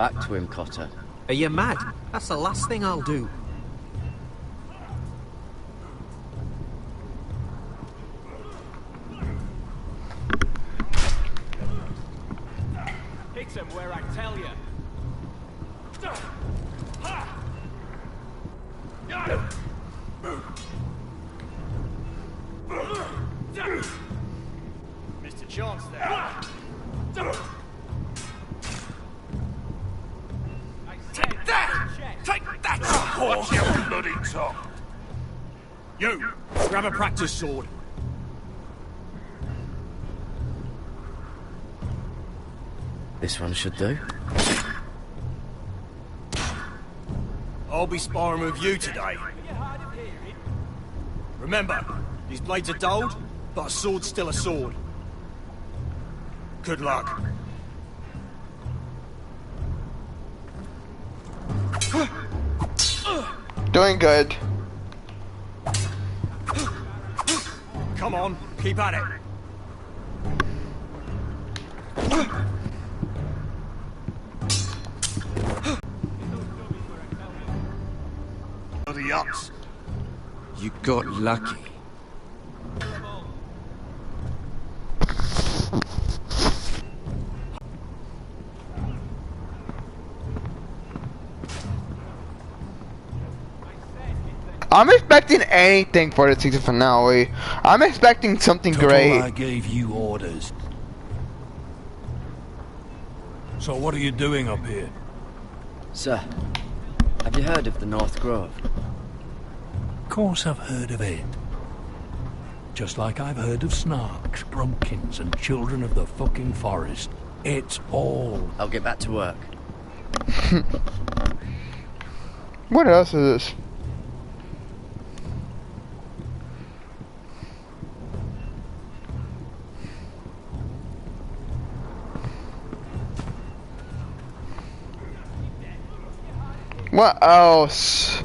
back to him, Cotter. Are you mad? That's the last thing I'll do. Hit him where I tell you. Mr. Chance there. Take that! Take that! Watch your bloody top! You! Grab a practice sword. This one should do. I'll be sparring with you today. Remember, these blades are dulled, but a sword's still a sword. Good luck. Doing good. Come on, keep at it. Bloody yucks. You got lucky. I'm expecting anything for the season finale. I'm expecting something great. I gave you orders. So what are you doing up here? Sir, have you heard of the North Grove? Of course I've heard of it. Just like I've heard of snarks, grumpkins, and children of the fucking forest. It's all... I'll get back to work. What else is this? What else?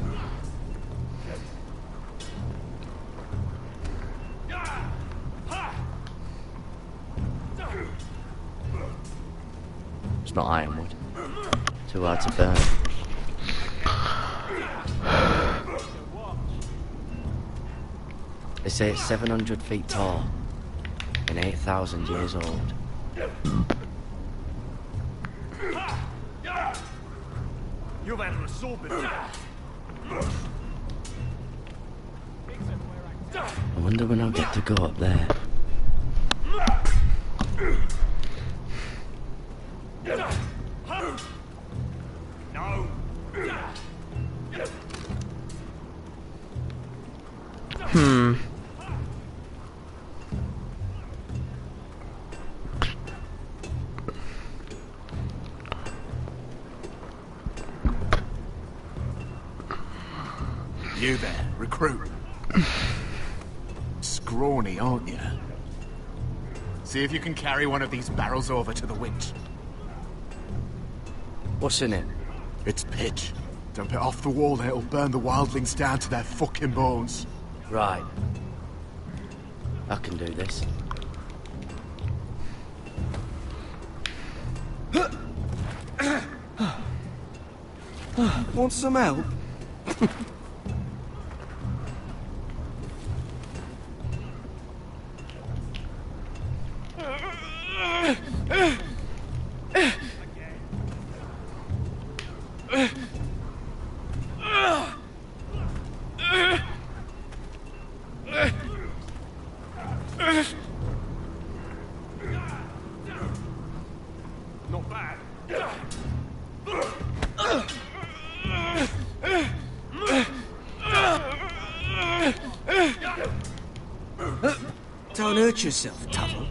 It's not ironwood. Too hard to burn. They say it's 700 feet tall and 8,000 years old. You've had a sword before. I wonder when I'll get to go up there. No. You there, recruit. Scrawny, aren't you? See if you can carry one of these barrels over to the winch. What's in it? It's pitch. Dump it off the wall there, it'll burn the wildlings down to their fucking bones. Right. I can do this. Want some help? Not bad. Don't hurt yourself, Tuttle.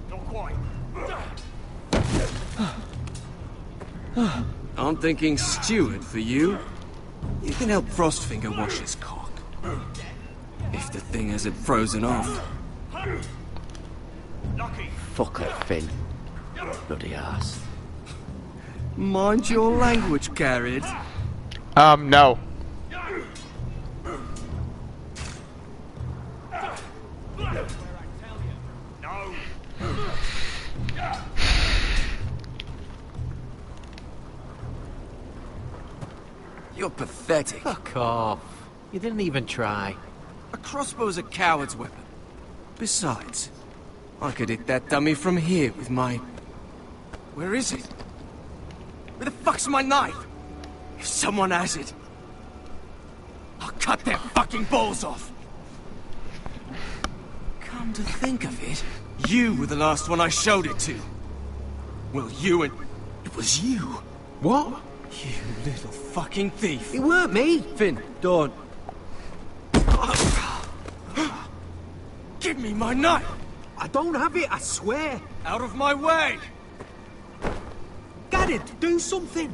Not quite. I'm thinking steward for you. You can help Frostfinger wash his cock. If the thing hasn't frozen off. Lucky. Fuck off, Finn. Bloody ass. Mind your language, Carried. No. No. You're pathetic. Fuck off. You didn't even try. A crossbow's a coward's weapon. Besides, I could hit that dummy from here with my... Where is it? Where the fuck's my knife? If someone has it, I'll cut their fucking balls off. Come to think of it, you were the last one I showed it to. Well, you and... It was you. What? You little fucking thief. It weren't me. Finn, don't. Give me my knife! I don't have it, I swear. Out of my way! Get it, do something.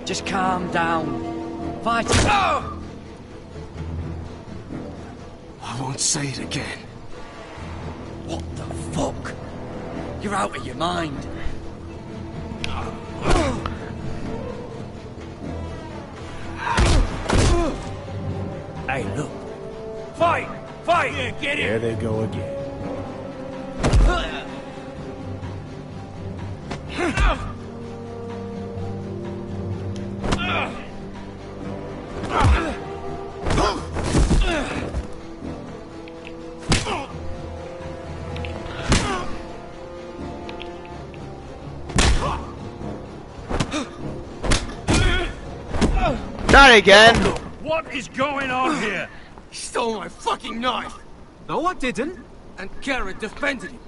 Just calm down. Fight it. Oh! I won't say it again. What the fuck? You're out of your mind. Hey, look. Fight! Fight! Yeah, get it! There they go again. Not again. What is going on here? He stole my fucking knife! No, I didn't. And Kara defended him.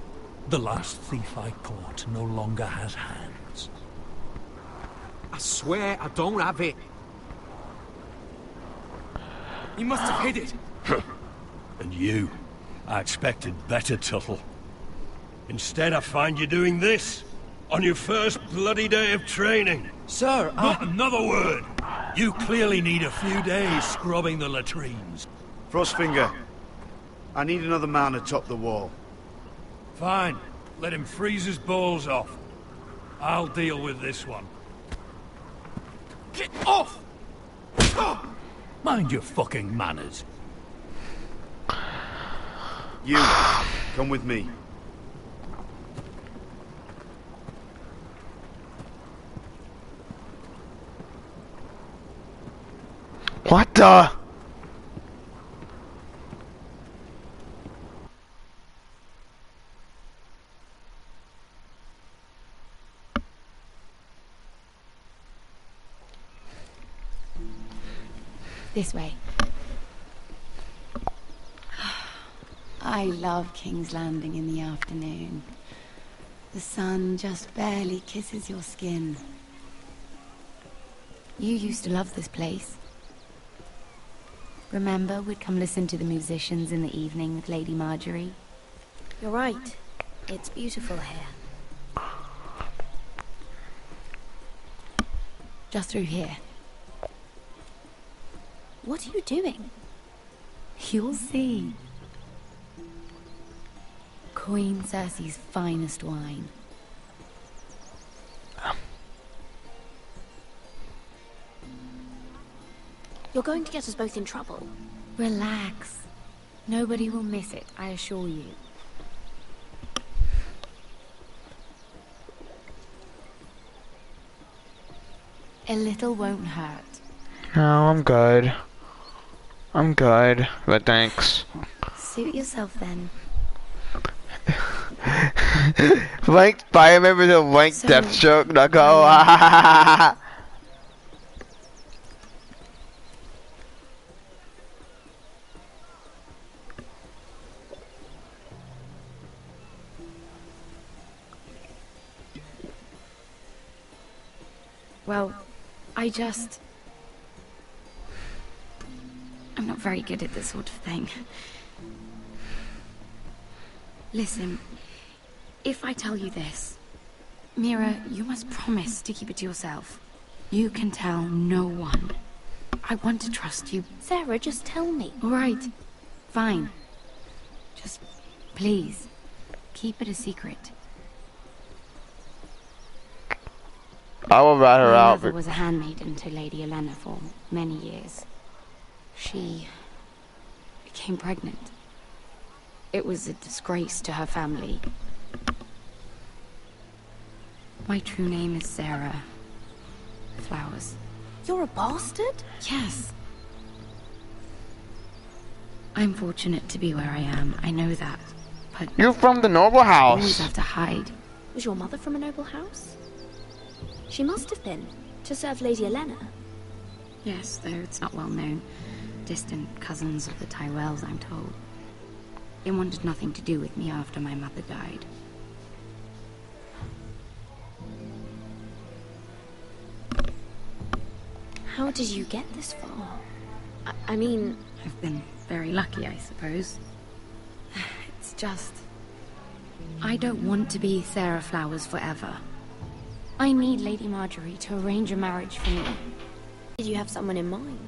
The last thief I caught no longer has hands. I swear I don't have it. He must have hid it. And you? I expected better, Tuttle. Instead, I find you doing this on your first bloody day of training. Sir, Not another word! You clearly need a few days scrubbing the latrines. Frostfinger, I need another man to top the wall. Fine. Let him freeze his balls off. I'll deal with this one. Get off! Mind your fucking manners. You, come with me. What the? This way. I love King's Landing in the afternoon. The sun just barely kisses your skin. You used to love this place. Remember, we'd come listen to the musicians in the evening with Lady Marjorie? You're right. It's beautiful here. Just through here. What are you doing? You'll see. Queen Cersei's finest wine. You're going to get us both in trouble. Relax. Nobody will miss it, I assure you. A little won't hurt. No, I'm good. I'm good, but thanks. Suit yourself then. Blank, I remember the blank So, death stroke, not go. Well, I'm not very good at this sort of thing. Listen, if I tell you this, Mira, you must promise to keep it to yourself. You can tell no one. I want to trust you. Sarah, just tell me. All right, fine. Just, please, keep it a secret. I will rat her My out. mother was a handmaiden to Lady Olenna for many years. She became pregnant. It was a disgrace to her family. My true name is Sarah Flowers. You're a bastard? Yes. I'm fortunate to be where I am. I know that. But You're from the noble I always house. have to hide. Was your mother from a noble house? She must have been, to serve Lady Elena. Yes, though it's not well known. Distant cousins of the Tyrells, I'm told. They wanted nothing to do with me after my mother died. How did you get this far? I mean... I've been very lucky, I suppose. It's just... I don't want to be Sarah Flowers forever. I need Lady Marjorie to arrange a marriage for me. Did you have someone in mind?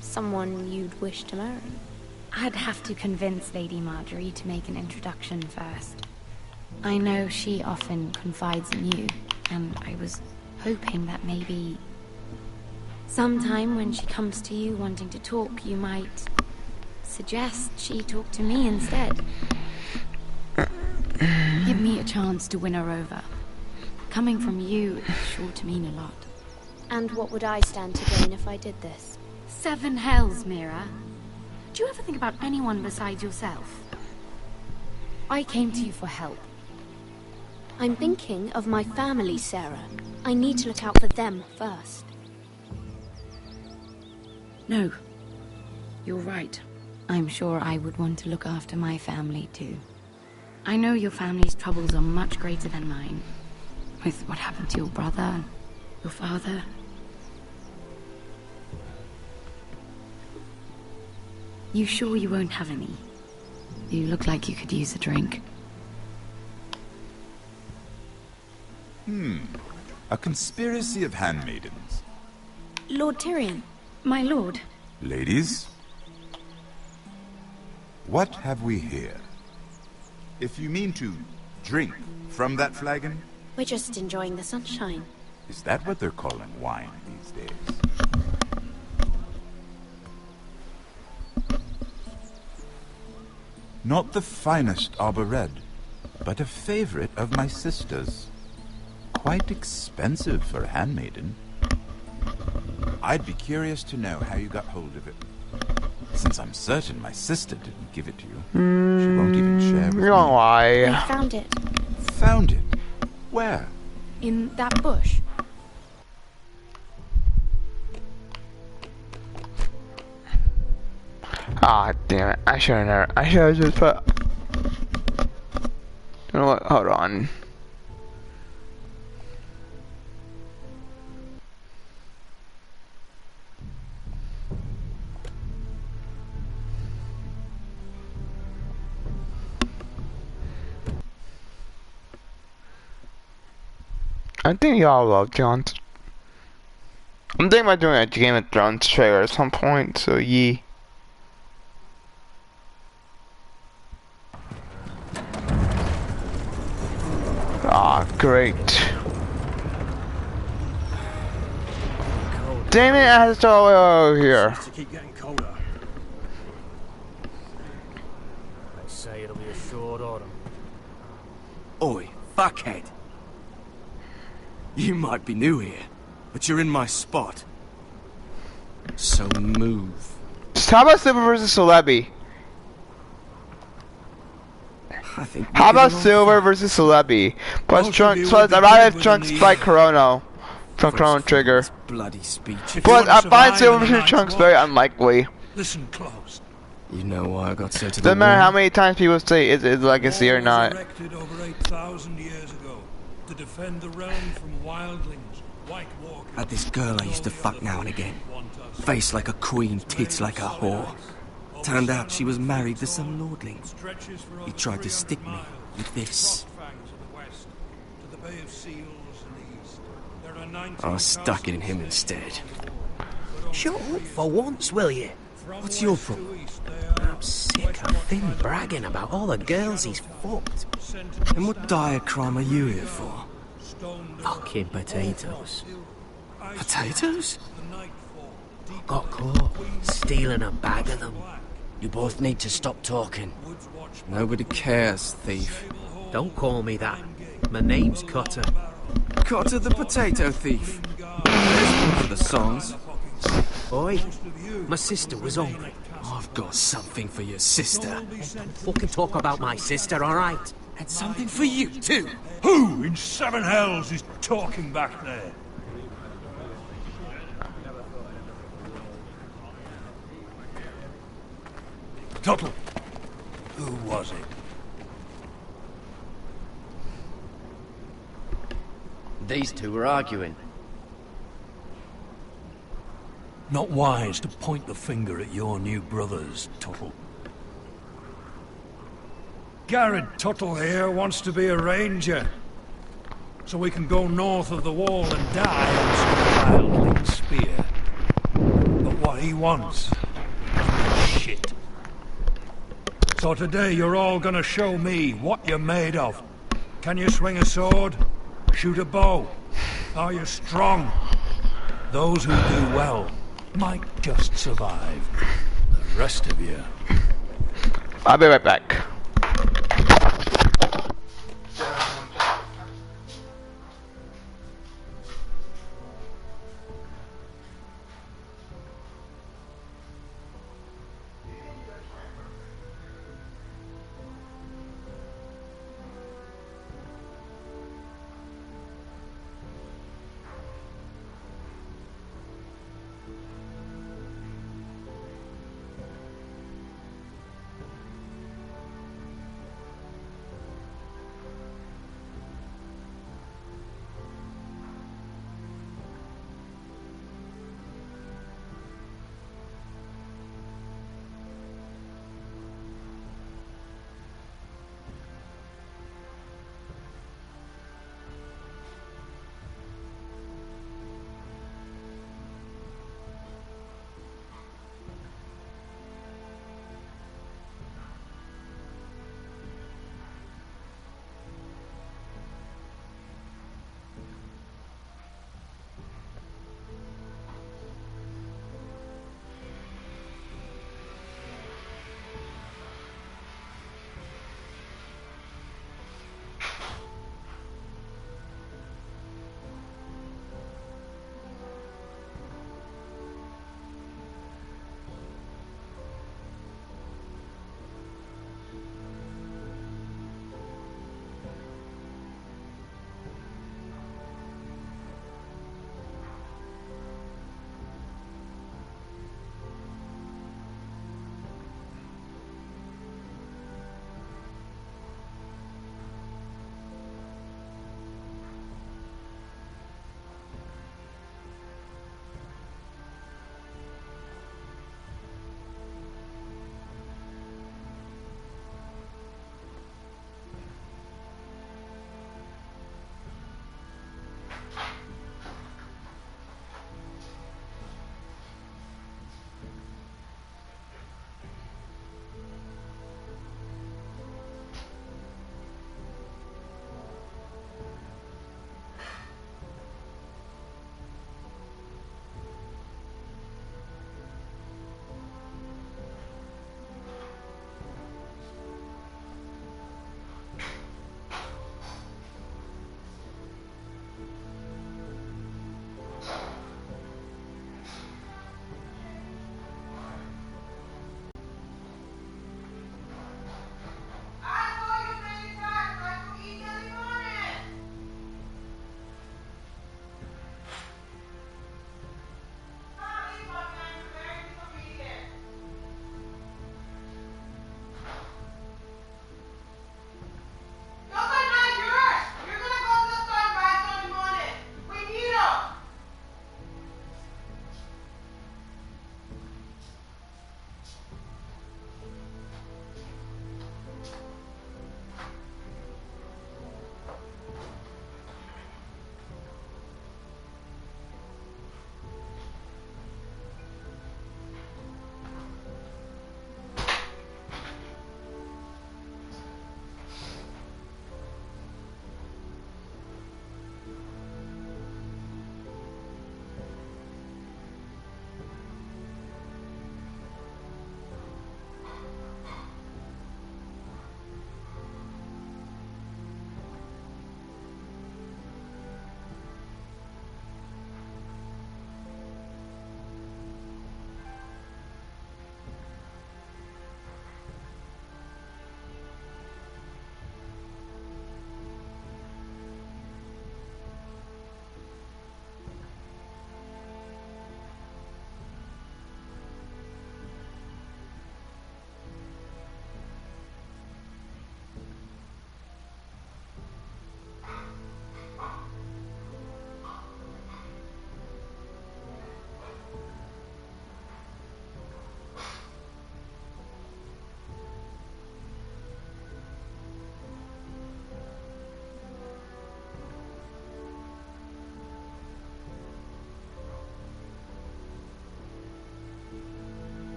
Someone you'd wish to marry? I'd have to convince Lady Marjorie to make an introduction first. I know she often confides in you, and I was hoping that maybe... sometime when she comes to you wanting to talk, you might suggest she talk to me instead. Give me a chance to win her over. Coming from you is sure to mean a lot. And what would I stand to gain if I did this? 7 hells, Mira. Do you ever think about anyone besides yourself? I came to you for help. I'm thinking of my family, Sarah. I need to look out for them first. No. You're right. I'm sure I would want to look after my family, too. I know your family's troubles are much greater than mine. With what happened to your brother and your father. You sure you won't have any? You look like you could use a drink. A conspiracy of handmaidens. Lord Tyrion. My lord. Ladies, what have we here? If you mean to drink from that flagon, We're just enjoying the sunshine. is that what they're calling wine these days? Not the finest arbor red, but a favorite of my sister's. Quite expensive for a handmaiden. I'd be curious to know how you got hold of it. Since I'm certain my sister didn't give it to you. She won't even share with me. You're gonna lie. I found it. Found it? Where? In that bush. Ah, damn it. I should have just put... You know what? Hold on. I think y'all love John's. I'm thinking about doing a Game of Thrones trailer at some point, so yee. Ah, great. Damn it, I have to go over here. To keep getting colder. They say it'll be a short autumn. Oi, fuckhead. You might be new here, but you're in my spot. So move. How about Silver versus Celebi? I think. How about Silver versus Celebi? Plus Trunks, plus I might have Trunks fight Chrono. From Chrono Trigger. Bloody speech. But I find Silver versus Trunks very unlikely. Listen close. You know why I got so to the Doesn't matter wall? how many times people say it's legacy or not. Erected over 8,000 years ago to defend the realm from wildlings, White Walkers. Had this girl I used to fuck now and again. Face like a queen, tits like a whore. Turned out she was married to some lordling. He tried to stick me with this. I stuck it in him instead. Shut up for once, will you? What's your problem? I'm sick of him bragging about all the girls he's fucked. And what dire crime are you here for? Fucking potatoes. Potatoes? Got caught stealing a bag of them. You both need to stop talking. Nobody cares, thief. Don't call me that. My name's Cutter. Cotter the potato thief. There's one for the songs. Oi, my sister was hungry. I've got something for your sister. Fucking talk about my sister, alright? And something for you, too. Who in seven hells is talking back there? Tuttle, who was it? These two were arguing. Not wise to point the finger at your new brothers, Tuttle. Garrett Tuttle here wants to be a ranger. So we can go north of the wall and die on some wildling spear. But what he wants is shit. So today you're all gonna show me what you're made of. Can you swing a sword? Shoot a bow? Are you strong? Those who do well might just survive. The rest of you... I'll be right back.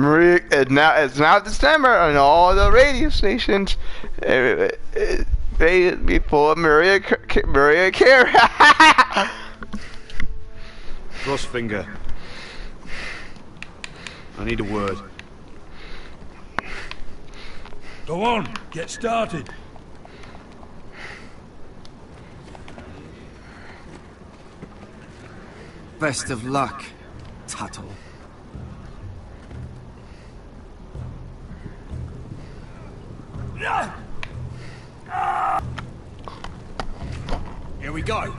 It's now December and all the radio stations before Maria Carey. Frostfinger. I need a word. Go on, get started. Best of luck, Tuttle. Here we go.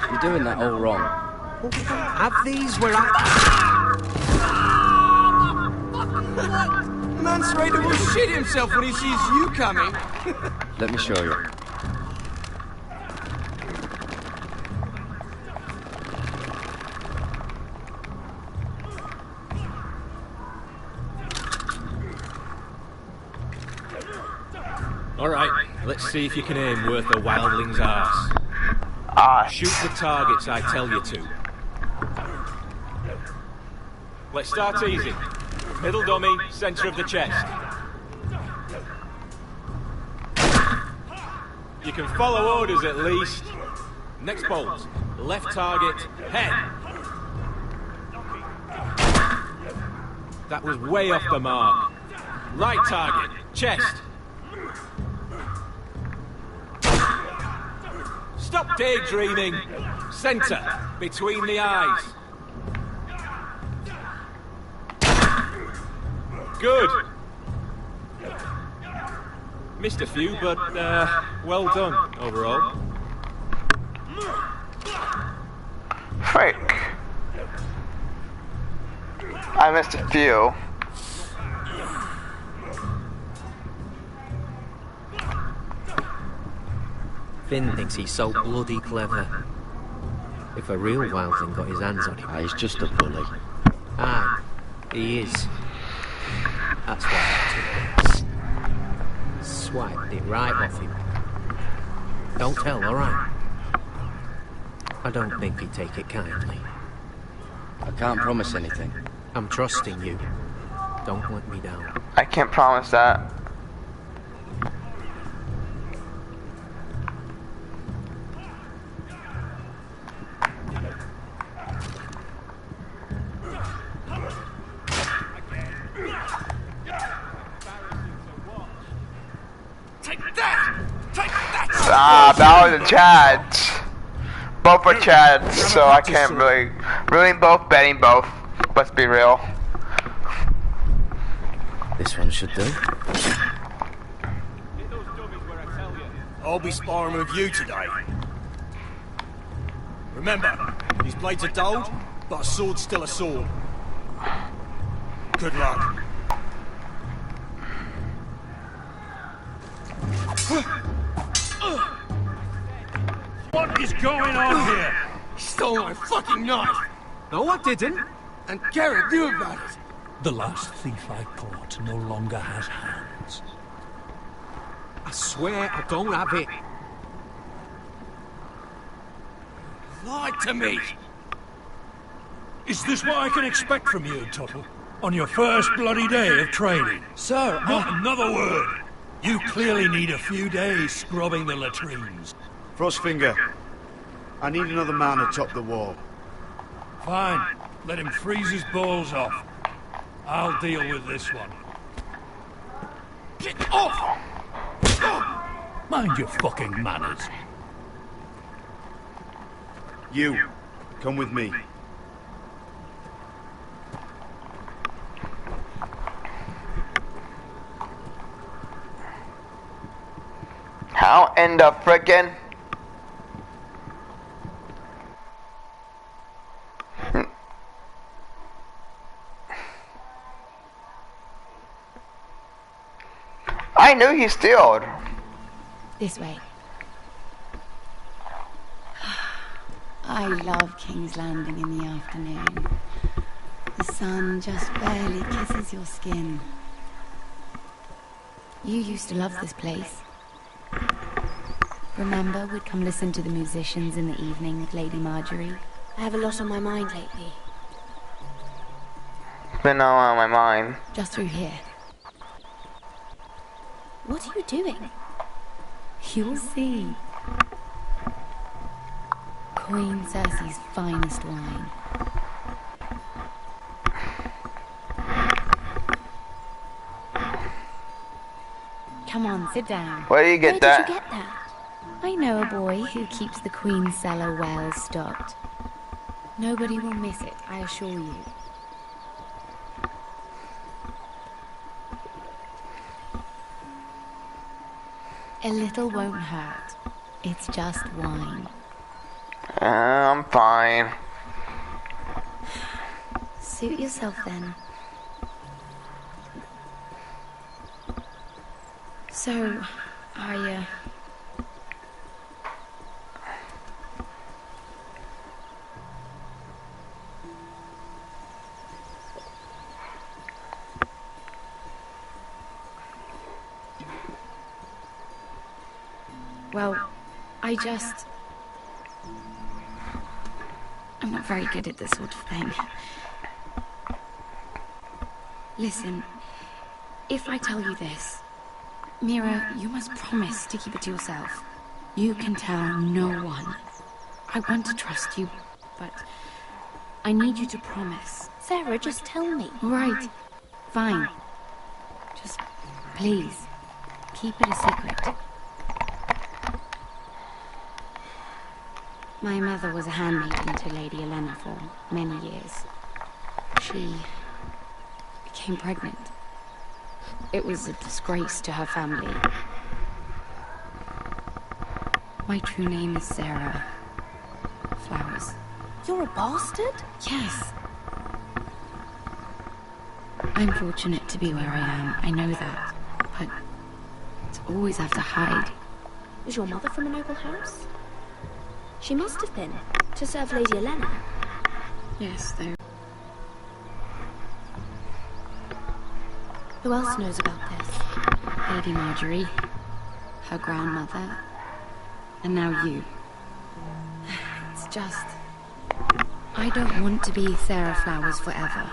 You're doing that all wrong. Have these where I... Man's ready to shit himself when he sees you coming. Let me show you. All right, let's see if you can aim worth a wildling's arse. Shoot the targets I tell you to. Let's start easy. Middle dummy, center of the chest. You can follow orders at least. Next bolt. Left target, head. That was way off the mark. Right target, chest. Stop daydreaming. Center, between the eyes. Good. Missed a few, but well done overall. Frick. I missed a few. Finn thinks he's so bloody clever. If a real wildling got his hands on him... He's just a bully. Aye, he is. That's why I took it. Swiped it right off him. Don't tell, alright? I don't think he'd take it kindly. I can't promise anything. I'm trusting you. Don't let me down. I can't promise that. That was a Chads. Both are Chads, so I can't really both, betting both. Let's be real. This one should do. I'll be sparring with you today. Remember, these blades are dulled, but a sword's still a sword. Good luck. What is going on here? He stole my fucking knife. No, I didn't. And Garrett knew about it. The last thief I caught no longer has hands. I swear I don't have it. Lied to me. Is this what I can expect from you, Tuttle? On your first bloody day of training? Sir, Not another word. You clearly need a few days scrubbing the latrines. Frostfinger, I need another man atop the wall. Fine. Let him freeze his balls off. I'll deal with this one. Get off! Mind your fucking manners. You, come with me. How in the frickin'? I knew he stealed. This way. I love King's Landing in the afternoon. The sun just barely kisses your skin. You used to love this place. Remember, we'd come listen to the musicians in the evening with Lady Marjorie? I have a lot on my mind lately. Been all on my mind. Just through here. What are you doing? You'll see. Queen Cersei's finest wine. Come on, sit down. Where do you get that? Where did you get that? I know a boy who keeps the Queen's cellar well stocked. Nobody will miss it, I assure you. A little won't hurt. It's just wine. I'm fine. Suit yourself then. So, well, I'm not very good at this sort of thing. Listen, if I tell you this, Mira, you must promise to keep it to yourself. You can tell no one. I want to trust you, but I need you to promise. Sarah, just tell me. Right. Fine. Just, please, keep it a secret. My mother was a handmaiden to Lady Olenna for many years. She became pregnant. It was a disgrace to her family. My true name is Sarah Flowers. You're a bastard? Yes. I'm fortunate to be where I am, I know that. But to always have to hide. Is your mother from a noble house? She must have been, to serve Lady Olenna. Yes, though. Who else knows about this? Lady Marjorie, her grandmother, and now you. It's just... I don't want to be Sarah Flowers forever.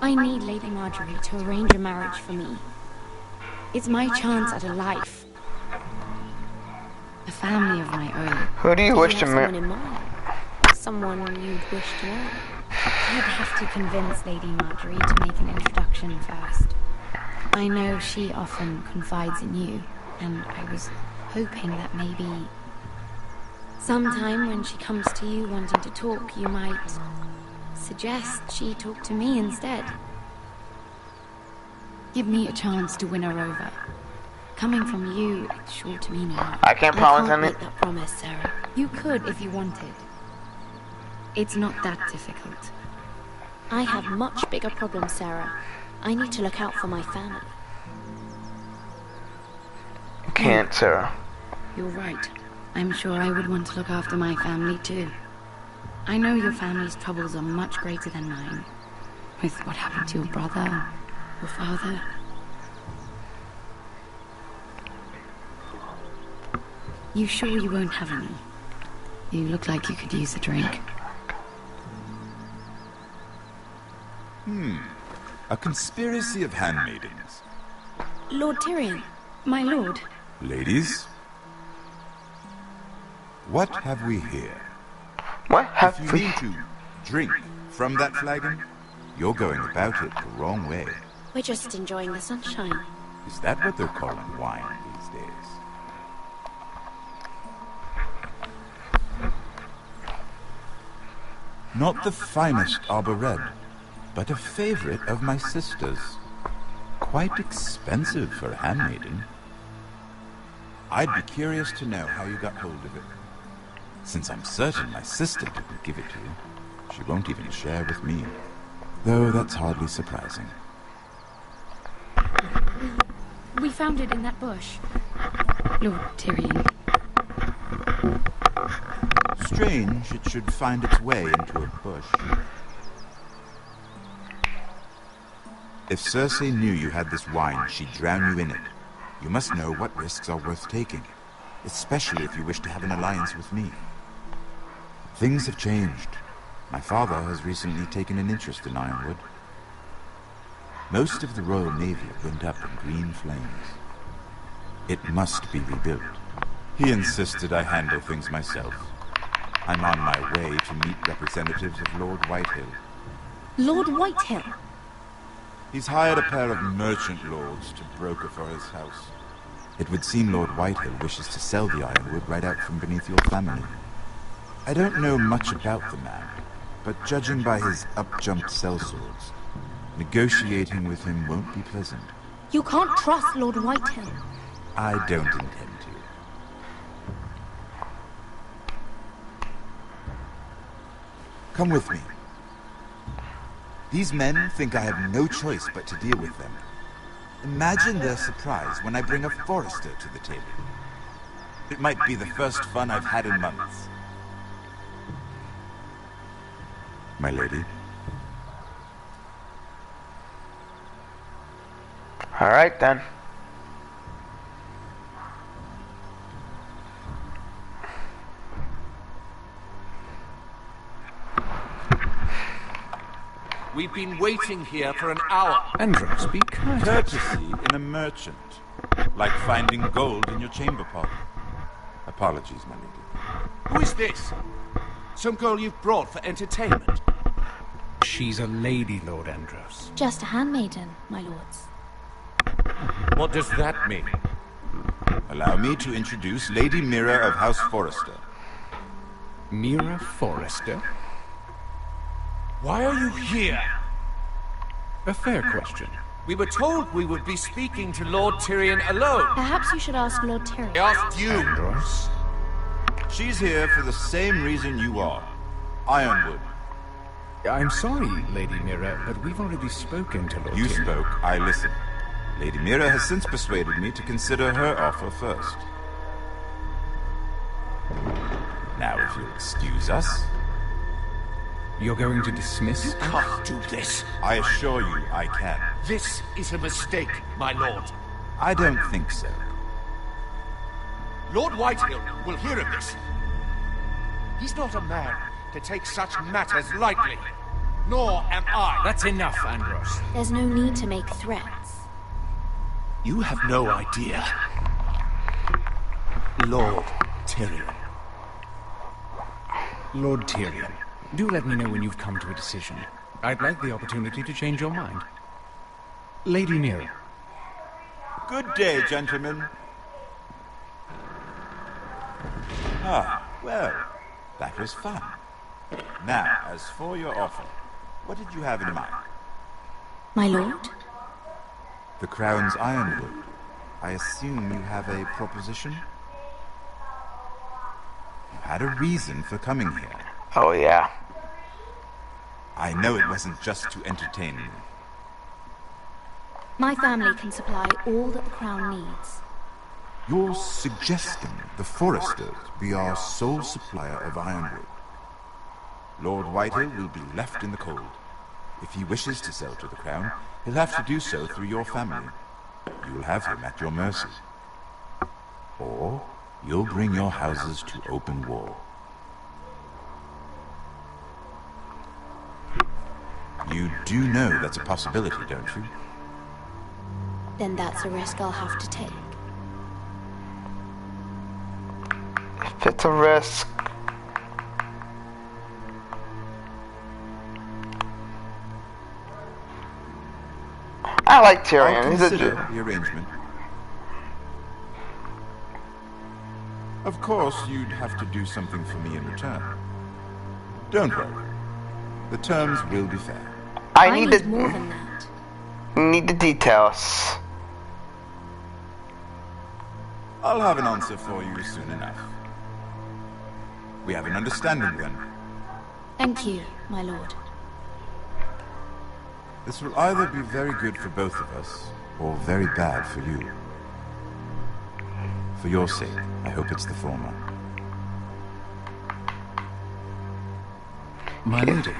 I need Lady Marjorie to arrange a marriage for me. It's my chance at a life. A family of my own. Who do you wish to marry? Someone in mind? Someone you'd wish to marry? I'd have to convince Lady Marjorie to make an introduction first. I know she often confides in you, and I was hoping that maybe sometime when she comes to you wanting to talk, you might suggest she talk to me instead. Give me a chance to win her over. Coming from you, it's sure to mean a lot. I can't promise I can't any. make that promise, Sarah. You could if you wanted. It's not that difficult. I have much bigger problems, Sarah. I need to look out for my family. You can't, Sarah. You're right. I'm sure I would want to look after my family too. I know your family's troubles are much greater than mine. With what happened to your brother, your father. You sure you won't have any? You look like you could use a drink. A conspiracy of handmaidens. Lord Tyrion. My lord. Ladies, what have we here? What have If you we? mean to drink from that flagon, you're going about it the wrong way. We're just enjoying the sunshine. Is that what they're calling wine these days? Not the finest Arbor Red, but a favorite of my sister's. Quite expensive for a handmaiden. I'd be curious to know how you got hold of it. Since I'm certain my sister didn't give it to you, she won't even share with me. Though that's hardly surprising. We found it in that bush. Lord Tyrion. Strange it should find its way into a bush. If Cersei knew you had this wine, she'd drown you in it. You must know what risks are worth taking, especially if you wish to have an alliance with me. Things have changed. My father has recently taken an interest in Ironwood. Most of the Royal Navy went up in green flames. It must be rebuilt. He insisted I handle things myself. I'm on my way to meet representatives of Lord Whitehill. Lord Whitehill? He's hired a pair of merchant lords to broker for his house. It would seem Lord Whitehill wishes to sell the ironwood right out from beneath your family. I don't know much about the man, but judging by his up-jumped sellswords, negotiating with him won't be pleasant. You can't trust Lord Whitehill. I don't intend to. Come with me. These men think I have no choice but to deal with them. Imagine their surprise when I bring a Forester to the table. It might be the first fun I've had in months. My lady. All right then. We've been waiting here for an hour. Andros, be kind. Courtesy in a merchant. Like finding gold in your chamber pot. Apologies, my lady. Who is this? Some girl you've brought for entertainment? She's a lady, Lord Andros. Just a handmaiden, my lords. What does that mean? Allow me to introduce Lady Mira of House Forester. Mira Forester? Why are you here? A fair question. We were told we would be speaking to Lord Tyrion alone. Perhaps you should ask Lord Tyrion. I asked you. Andros? She's here for the same reason you are. Ironwood. I'm sorry, Lady Mira, but we've already spoken to Lord You Tyrion. spoke, I listened. Lady Mira has since persuaded me to consider her offer first. Now, if you'll excuse us... You're going to dismiss? You can't do this. I assure you I can. This is a mistake, my lord. I don't think so. Lord Whitehill will hear of this. He's not a man to take such matters lightly. Nor am I. That's enough, Andros. There's no need to make threats. You have no idea. Lord Tyrion. Lord Tyrion, do let me know when you've come to a decision. I'd like the opportunity to change your mind. Lady Mira. Good day, gentlemen. Ah, well, that was fun. Now, as for your offer, what did you have in mind? My lord? The Crown's Ironwood. I assume you have a proposition? You had a reason for coming here. Oh, yeah. I know it wasn't just to entertain me. My family can supply all that the Crown needs. You're suggesting the Foresters be our sole supplier of ironwood. Lord Whitehill will be left in the cold. If he wishes to sell to the Crown, he'll have to do so through your family. You'll have him at your mercy. Or you'll bring your houses to open war. You do know that's a possibility, don't you? Then that's a risk I'll have to take. If it's a risk. I like Tyrion. I'll He's a consider Jew. the arrangement. Of course, you'd have to do something for me in return. Don't worry. The terms will be fair. I need more than that. Need the details. I'll have an answer for you soon enough. We have an understanding then. Thank you, my lord. This will either be very good for both of us, or very bad for you. For your sake, I hope it's the former. My lady.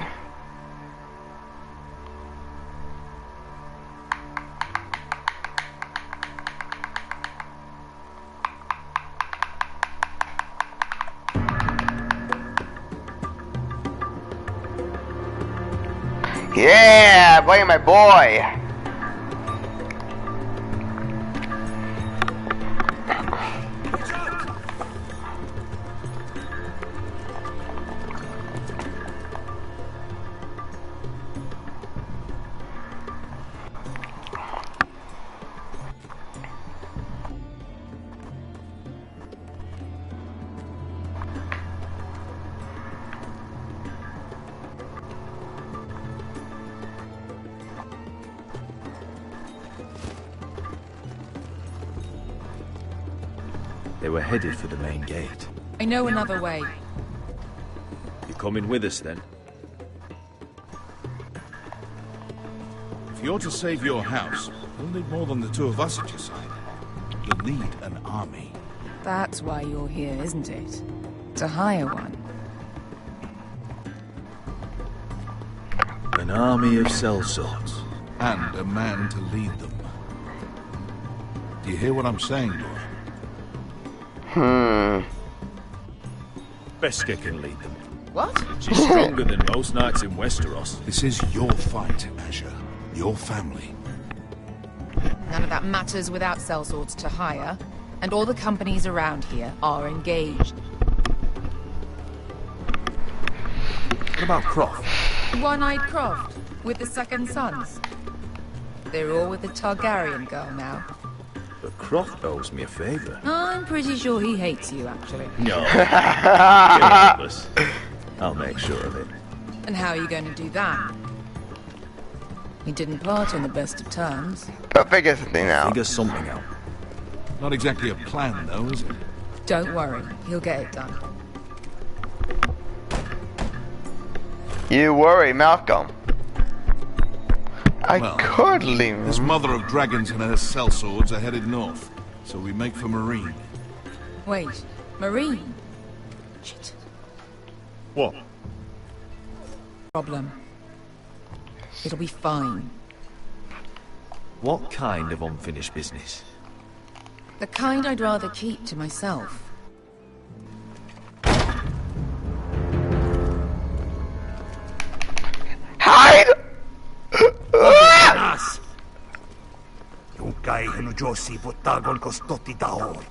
Yeah, blame my boy. They were headed for the main gate. I know another way. You coming with us then? If you're to save your house, you'll need more than the two of us at your side. You'll need an army. That's why you're here, isn't it? To hire one. An army of sellswords. And a man to lead them. Do you hear what I'm saying, Dora? Beskar can lead them. What? She's stronger than most knights in Westeros. This is your fight, Azure. Your family. None of that matters without sellswords to hire, and all the companies around here are engaged. What about Croft? One-eyed Croft, with the second sons. They're all with the Targaryen girl now. But Croft owes me a favor. I'm pretty sure he hates you, actually. No. You're hopeless. I'll make sure of it. And how are you going to do that? We didn't part on the best of terms. But figure something out. Figure something out. Not exactly a plan, though, is it? Don't worry, he'll get it done. You worry, Malcolm. I Well, could leave him. This mother of dragons and her sellswords are headed north, so we make for Marine. Wait, Marine? Shit. What? Problem. It'll be fine. What kind of unfinished business? The kind I'd rather keep to myself. Hide! Yung kay hino Josi putagon ko stoti daon.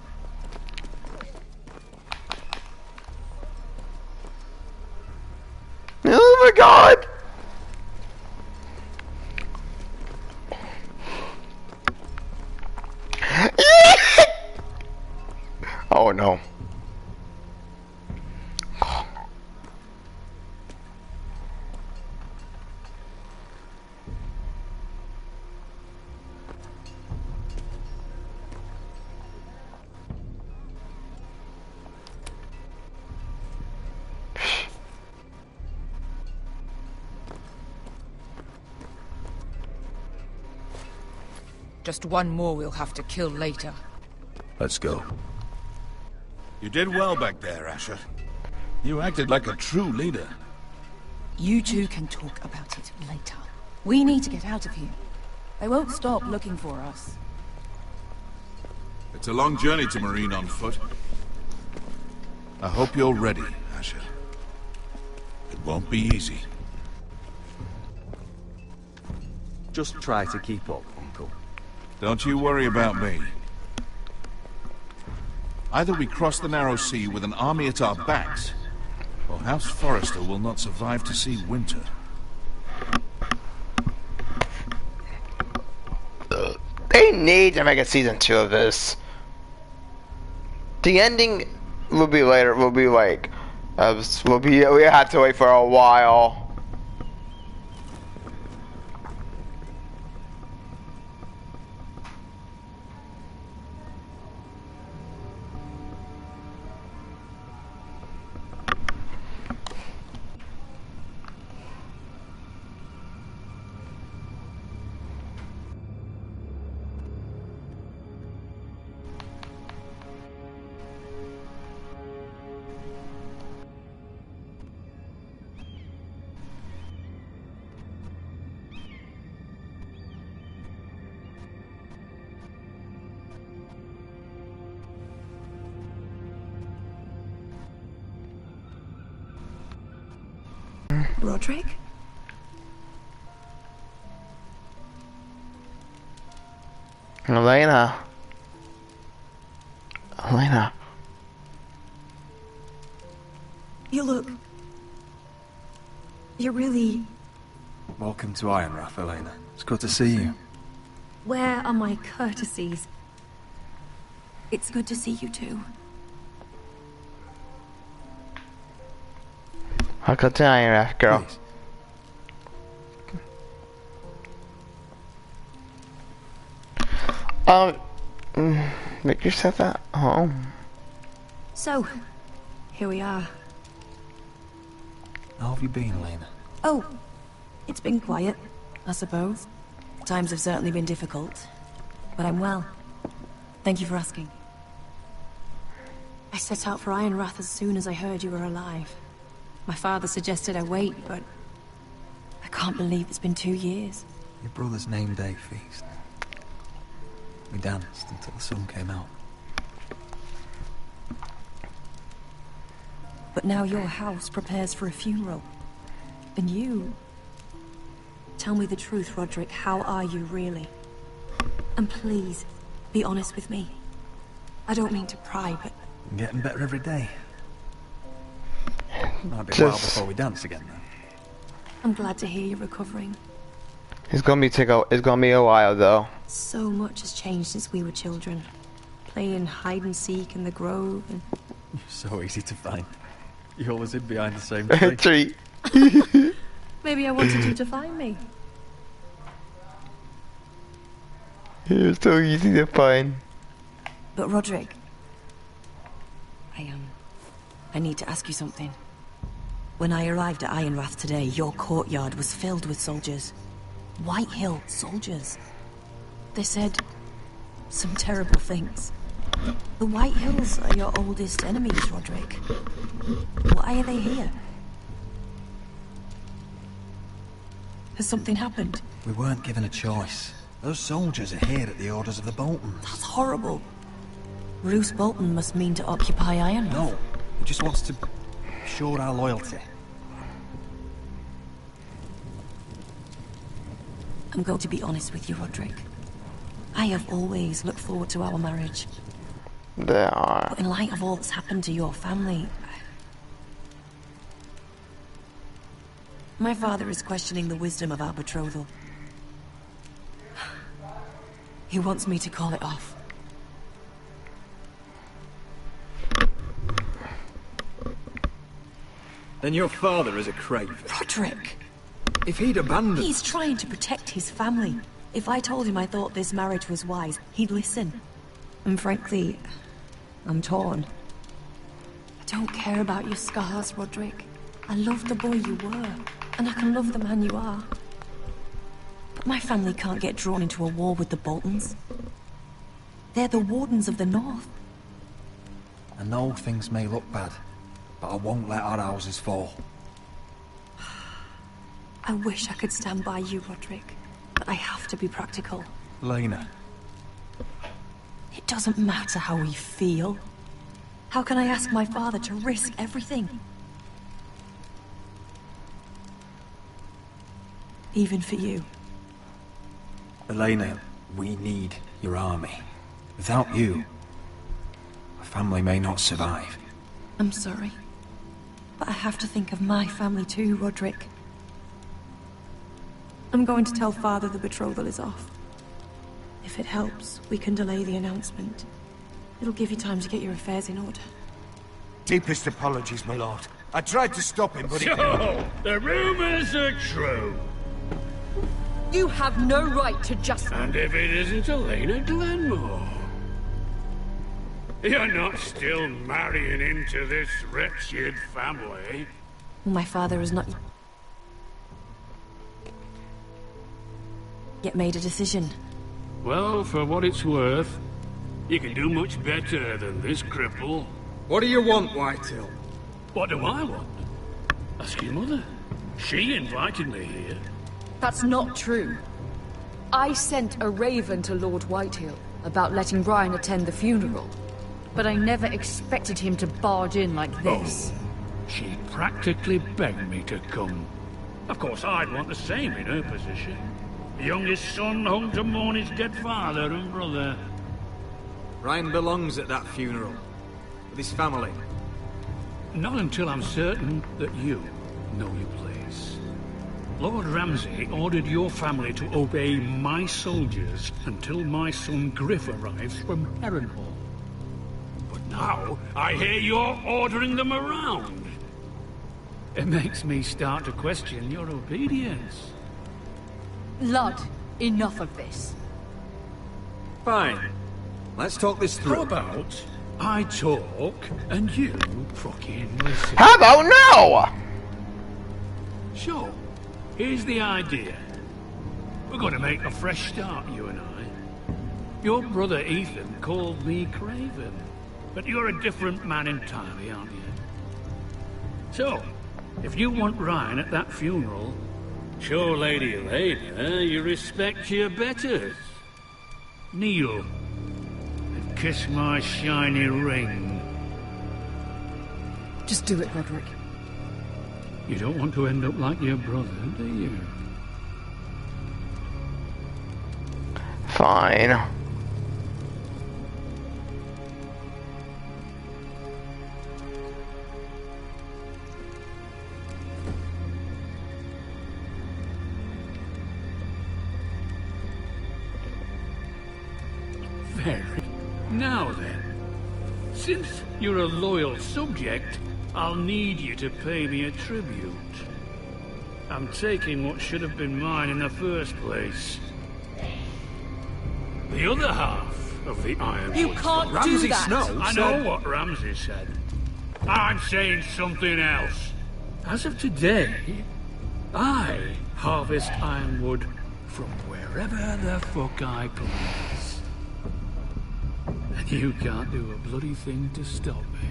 Oh my god! Oh no. Just one more we'll have to kill later. Let's go. You did well back there, Asher. You acted like a true leader. You two can talk about it later. We need to get out of here. They won't stop looking for us. It's a long journey to Marine on foot. I hope you're ready, Asher. It won't be easy. Just try to keep up, Uncle. Don't you worry about me. Either we cross the narrow sea with an army at our backs, or House Forrester will not survive to see winter. They need to make a season 2 of this. The ending will be later. Will be like, we have to wait for a while. Rodrick? Elena. Elena. You look... You're really... Welcome to Ironrath, Elena. It's good to see you. Where are my courtesies? It's good to see you too. I'll go to Ironrath, girl. Make yourself at home. So, here we are. How have you been, Elena? Oh, it's been quiet, I suppose. Times have certainly been difficult, but I'm well. Thank you for asking. I set out for Ironrath as soon as I heard you were alive. My father suggested I wait, but I can't believe it's been 2 years. Your brother's name day feast. We danced until the sun came out. But now your house prepares for a funeral. And you... Tell me the truth, Rodrick. How are you, really? And please, be honest with me. I don't mean to pry, but... I'm getting better every day. Might be a while before we dance again, though. I'm glad to hear you're recovering. It's gonna be a while, though. So much has changed since we were children. Playing hide and seek in the grove and... You're so easy to find. You always hid behind the same tree. Maybe I wanted you to find me. You're so easy to find. But Rodrick... I need to ask you something. When I arrived at Ironrath today, your courtyard was filled with soldiers. White Hill soldiers. They said some terrible things. The White Hills are your oldest enemies, Rodrick. Why are they here? Has something happened? We weren't given a choice. Those soldiers are here at the orders of the Boltons. That's horrible. Roose Bolton must mean to occupy Ironrath. No, he just wants to show our loyalty. I'm going to be honest with you, Rodrick. I have always looked forward to our marriage. But in light of all that's happened to your family... My father is questioning the wisdom of our betrothal. He wants me to call it off. Then your father is a craven. Rodrick! If he'd abandoned... He's trying to protect his family. If I told him I thought this marriage was wise, he'd listen. And frankly, I'm torn. I don't care about your scars, Rodrick. I love the boy you were, and I can love the man you are. But my family can't get drawn into a war with the Boltons. They're the Wardens of the North. I know things may look bad, but I won't let our houses fall. I wish I could stand by you, Rodrick, but I have to be practical. Lena. It doesn't matter how we feel. How can I ask my father to risk everything? Even for you. Elena, we need your army. Without you, our family may not survive. I'm sorry, but I have to think of my family too, Rodrick. I'm going to tell Father the betrothal is off. If it helps, we can delay the announcement. It'll give you time to get your affairs in order. Deepest apologies, my lord. I tried to stop him, but he... So, the rumors are true. You have no right to just... And if it isn't Elena Glenmore? You're not still marrying into this wretched family? My father has not yet made a decision. Well, for what it's worth, you can do much better than this cripple. What do you want, Whitehill? What do I want? Ask your mother. She invited me here. That's not true. I sent a raven to Lord Whitehill about letting Brian attend the funeral. But I never expected him to barge in like this. Oh, she practically begged me to come. Of course, I'd want the same in her position. The youngest son home to mourn his dead father and brother. Ryan belongs at that funeral. With his family. Not until I'm certain that you know your place. Lord Ramsay ordered your family to obey my soldiers until my son Griff arrives from Harrenhal. But now, I hear you're ordering them around. It makes me start to question your obedience. Lud, enough of this. Fine. Let's talk this through. How about I talk and you fucking listen? How about no? Sure. Here's the idea. We're going to make a fresh start, you and I. Your brother Ethan called me Craven, but you're a different man entirely, aren't you? So, if you want Ryan at that funeral, show Lady Elena you respect your betters. Kneel and kiss my shiny ring. Just do it, Rodrick. You don't want to end up like your brother, do you? Fine. Very. Now then, since you're a loyal subject, I'll need you to pay me a tribute. I'm taking what should have been mine in the first place. The other half of the Ironwood. You can't do that! I know what Ramsay said. I'm saying something else. As of today, I harvest Ironwood from wherever the fuck I please. And you can't do a bloody thing to stop me.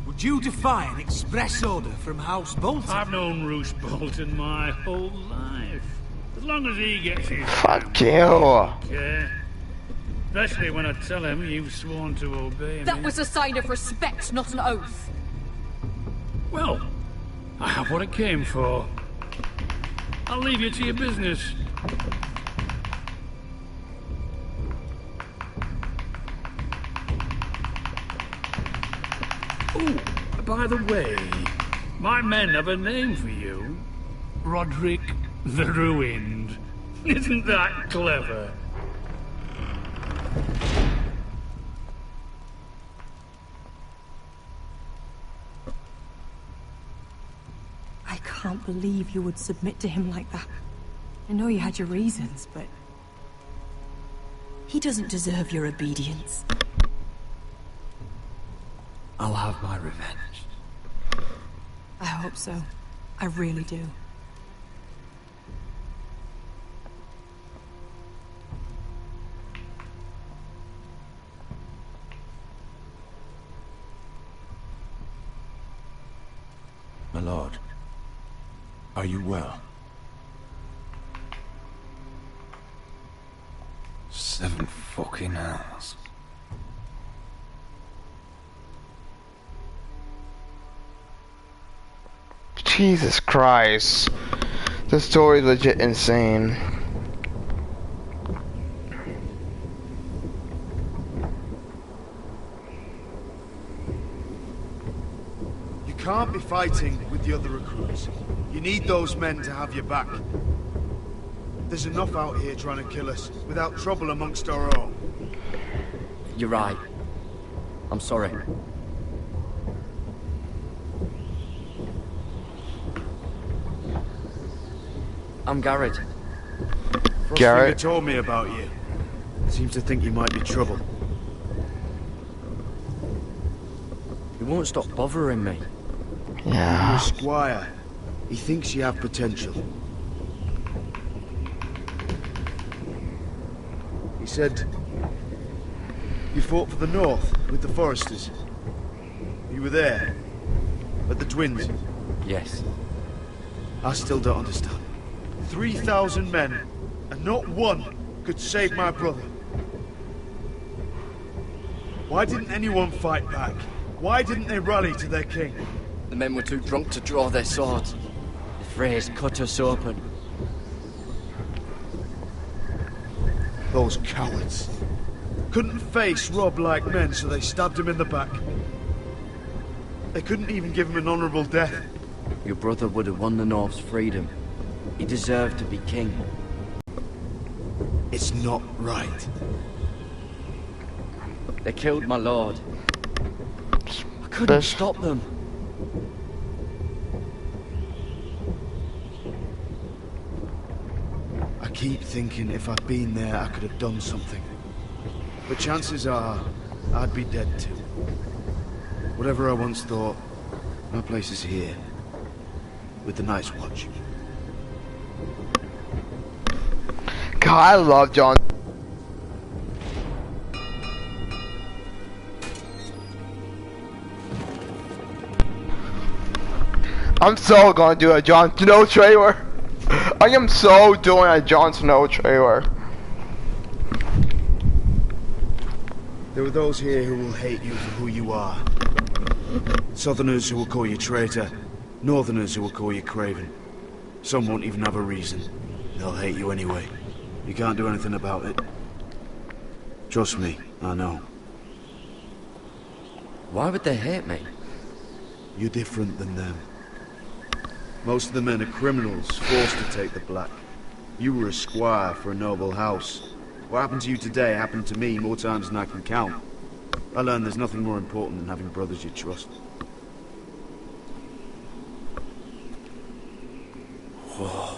Would you defy an express order from House Bolton? I've known Roose Bolton my whole life. As long as he gets his... Fuck you. Yeah. Especially when I tell him you've sworn to obey me. That was a sign of respect, not an oath. Well, I have what I came for. I'll leave you to your business. Oh, by the way, my men have a name for you. Rodrick the Ruined. Isn't that clever? I can't believe you would submit to him like that. I know you had your reasons, but... he doesn't deserve your obedience. I'll have my revenge. I hope so. I really do. My lord, are you well? 7 fucking hours. Jesus Christ. This story's legit insane. You can't be fighting with the other recruits. You need those men to have your back. There's enough out here trying to kill us, without trouble amongst our own. You're right. I'm sorry. I'm Garrett. Garrett told me about you. Seems to think you might be trouble. He won't stop bothering me. Yeah. You're a squire. He thinks you have potential. He said you fought for the North with the Foresters. You were there at the Twins. Yes. I still don't understand. 3,000 men, and not one could save my brother. Why didn't anyone fight back? Why didn't they rally to their king? The men were too drunk to draw their swords. They Freys cut us open. Those cowards. Couldn't face Rob like men, so they stabbed him in the back. They couldn't even give him an honourable death. Your brother would have won the North's freedom. He deserved to be king. It's not right. They killed my lord. I couldn't stop them. I keep thinking if I'd been there, I could have done something. But chances are, I'd be dead too. Whatever I once thought, my place is here. With the Night's Watch. God, I love Jon. I'm so gonna do a Jon Snow trailer. I am so doing a Jon Snow trailer. There are those here who will hate you for who you are. Southerners who will call you traitor. Northerners who will call you craven. Some won't even have a reason. They'll hate you anyway. You can't do anything about it. Trust me, I know. Why would they hate me? You're different than them. Most of the men are criminals, forced to take the black. You were a squire for a noble house. What happened to you today happened to me more times than I can count. I learned there's nothing more important than having brothers you trust. Whoa.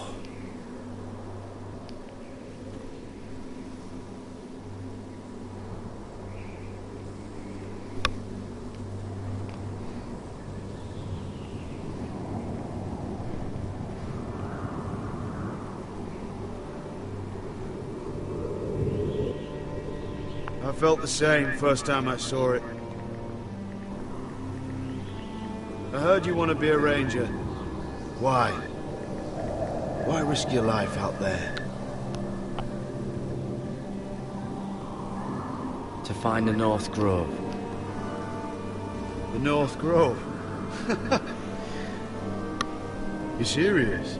I felt the same first time I saw it. I heard you want to be a ranger. Why? Why risk your life out there? To find the North Grove. The North Grove? You serious?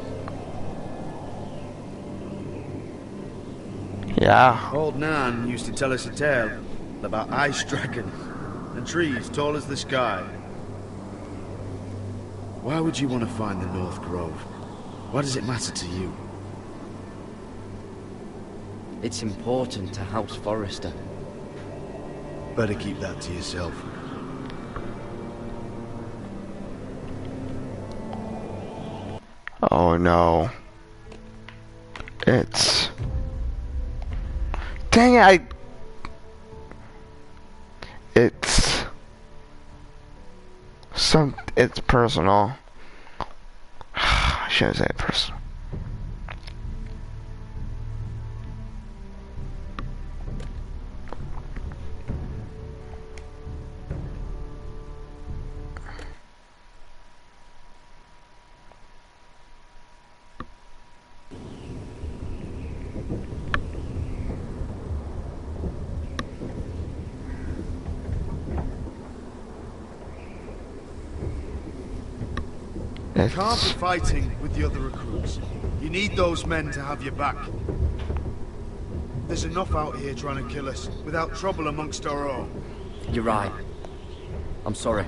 Yeah. Old Nan used to tell us a tale about ice dragons and trees tall as the sky. Why would you want to find the North Grove? Why does it matter to you? It's important to House Forrester. Better keep that to yourself. Oh no. It's... Dang it, It's personal. I shouldn't say personal. You can't be fighting with the other recruits. You need those men to have your back. There's enough out here trying to kill us, without trouble amongst our own. You're right. I'm sorry.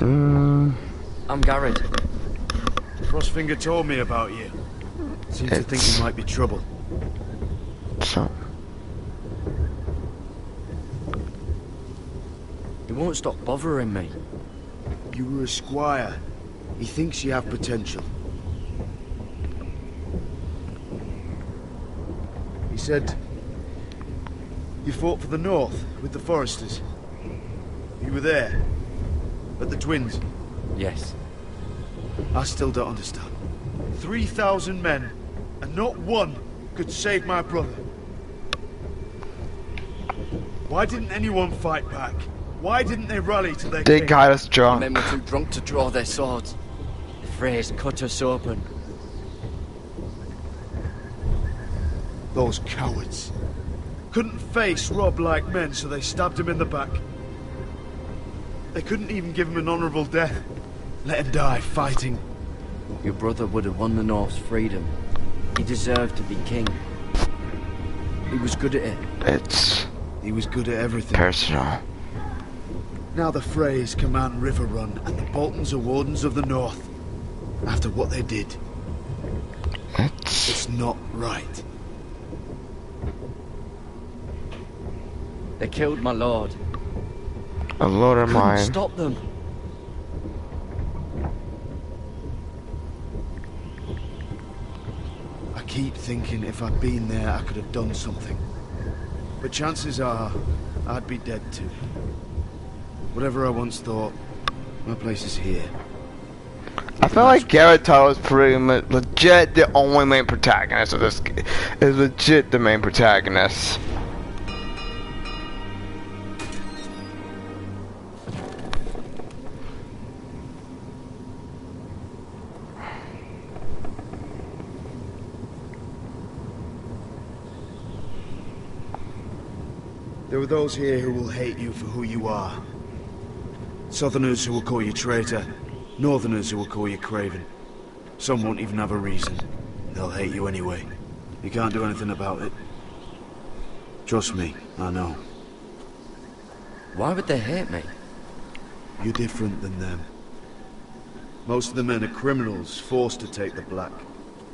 I'm Garrett. Crossfinger told me about you. Seems to think you might be trouble. So... He won't stop bothering me. You were a squire. He thinks you have potential. He said you fought for the North with the Foresters. You were there at the Twins. Yes. I still don't understand. 3,000 men, and not one could save my brother. Why didn't anyone fight back? Why didn't they rally to their They king? got us drunk. The men were too drunk to draw their swords. The Freys cut us open. Those cowards. Couldn't face Rob like men, so they stabbed him in the back. They couldn't even give him an honorable death. Let him die fighting. Your brother would have won the North's freedom. He deserved to be king. He was good at it. He was good at everything. Personal. Now the Freys command River Run, and the Boltons are wardens of the North. After what they did. It's not right. They killed my lord. A lord of mine. Stop them. I keep thinking if I'd been there, I could have done something. But chances are, I'd be dead too. Whatever I once thought, my place is here. I feel like Katara is pretty much legit the only main protagonist of this game. Is legit the main protagonist. There are those here who will hate you for who you are. Southerners who will call you traitor. Northerners who will call you craven. Some won't even have a reason. They'll hate you anyway. You can't do anything about it. Trust me, I know. Why would they hate me? You're different than them. Most of the men are criminals, forced to take the black.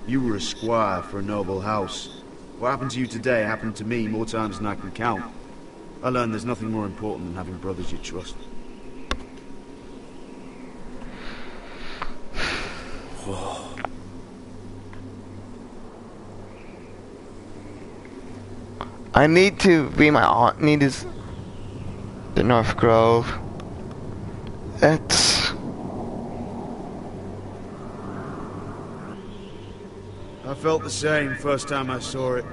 You were a squire for a noble house. What happened to you today happened to me more times than I can count. I learned there's nothing more important than having brothers you trust. Whoa. I need to be my aunt. Need is the North Grove. It's. I felt the same first time I saw it.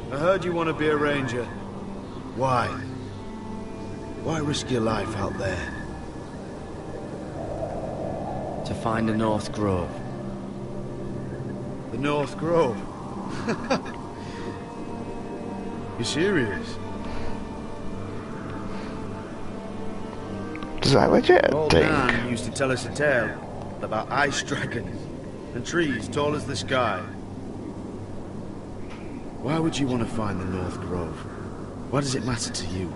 I heard you want to be a ranger. Why? Why risk your life out there? To find the North Grove. The North Grove? You serious? Is that legit? Old man used to tell us a tale about ice dragons and trees tall as the sky. Why would you want to find the North Grove? Why does it matter to you?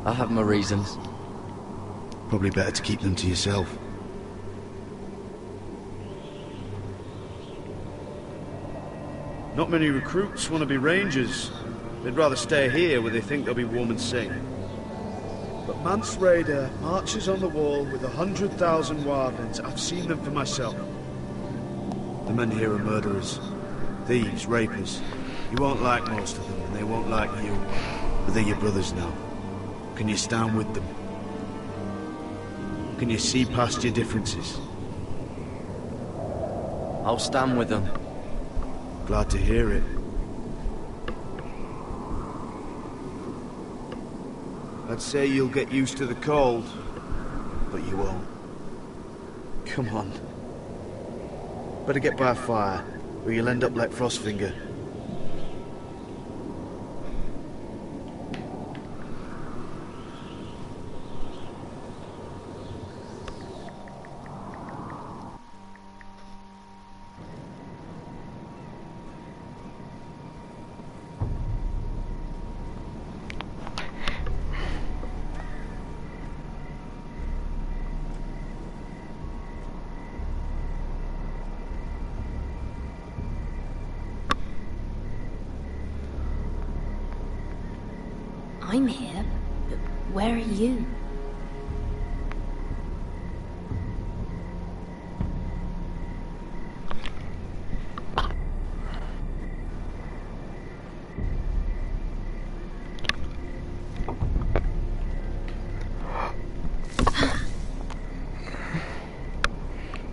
I have my reasons. Probably better to keep them to yourself. Not many recruits want to be rangers. They'd rather stay here where they think they'll be warm and safe. But Mance Rayder marches on the wall with 100,000 wildlings. I've seen them for myself. The men here are murderers. Thieves, rapers. You won't like most of them, and they won't like you. But they're your brothers now. Can you stand with them? Can you see past your differences? I'll stand with them. Glad to hear it. I'd say you'll get used to the cold, but you won't. Come on. Better get by a fire, or you'll end up like Frostfinger. I'm here, but where are you?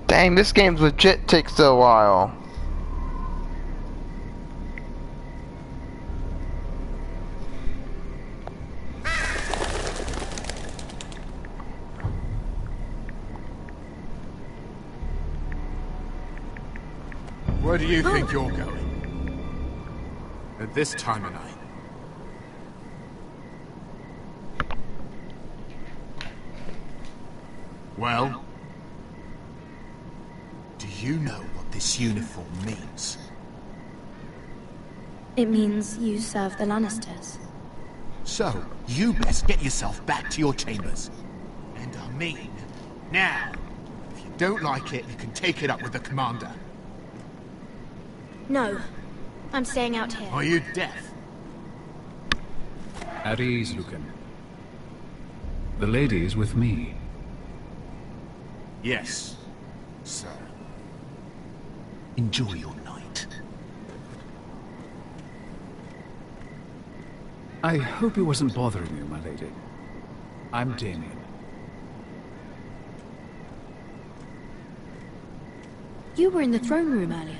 Dang, this game's legit takes a while. Where do you think you're going? At this time of night? Well? Do you know what this uniform means? It means you serve the Lannisters. So, you best get yourself back to your chambers. And I mean, now. If you don't like it, you can take it up with the commander. No. I'm staying out here. Are you deaf? At ease, Lucan. The lady is with me. Yes, sir. Enjoy your night. I hope it wasn't bothering you, my lady. I'm Damien. You were in the throne room earlier.